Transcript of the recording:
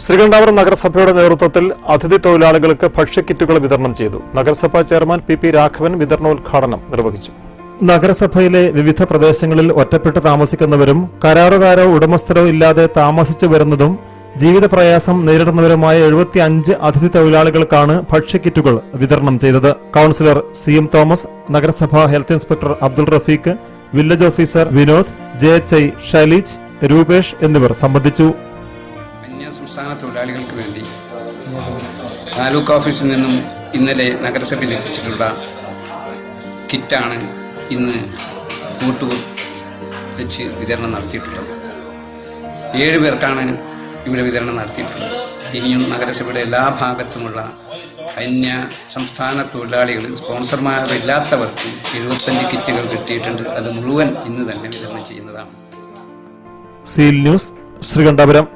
ശ്രീകണ്ഠാപുരം നഗരസഭയുടെ നേതൃത്വത്തിൽ അതിഥി തൊഴിലാളികൾക്ക് ഭക്ഷ്യക്കിറ്റുകൾ വിതരണം ചെയ്തു. നഗരസഭാ ചെയർമാൻ പി രാഘവൻ വിതരണോദ്ഘാടനം നിർവഹിച്ചു. നഗരസഭയിലെ വിവിധ പ്രദേശങ്ങളിൽ ഒറ്റപ്പെട്ട് താമസിക്കുന്നവരും കരാറുകാരോ ഉടമസ്ഥരോ ഇല്ലാതെ താമസിച്ചു വരുന്നതും ജീവിത പ്രയാസം നേരിടുന്നവരുമായ 75 അതിഥി തൊഴിലാളികൾക്കാണ് ഭക്ഷ്യക്കിറ്റുകൾ വിതരണം ചെയ്തത്. കൌൺസിലർ CM തോമസ്, നഗരസഭാ health inspector Abdul Rafeeq, village officer Vinod, JHI Shailaj, Rupesh എന്നിവർ സംബന്ധിച്ചു. സംസ്ഥാന തൊഴിലാളികൾക്ക് വേണ്ടി താലൂക്ക് ഓഫീസിൽ നിന്നും ഇന്നലെ നഗരസഭയിൽ എത്തിച്ചിട്ടുള്ള കിറ്റാണ് ഇന്ന് കൂട്ടൂർ വെച്ച് വിതരണം നടത്തിയിട്ടുള്ളത്. 7 പേർക്കാണ് ഇവിടെ വിതരണം നടത്തിയിട്ടുള്ളത്. ഇനിയും നഗരസഭയുടെ എല്ലാ ഭാഗത്തുമുള്ള അന്യ സംസ്ഥാന തൊഴിലാളികൾ സ്പോൺസർമാരില്ലാത്തവർക്ക് 75 കിറ്റുകൾ കിട്ടിയിട്ടുണ്ട്. അത് മുഴുവൻ ഇന്ന് തന്നെ വിതരണം ചെയ്യുന്നതാണ്. Seal news, Sreekandapuram.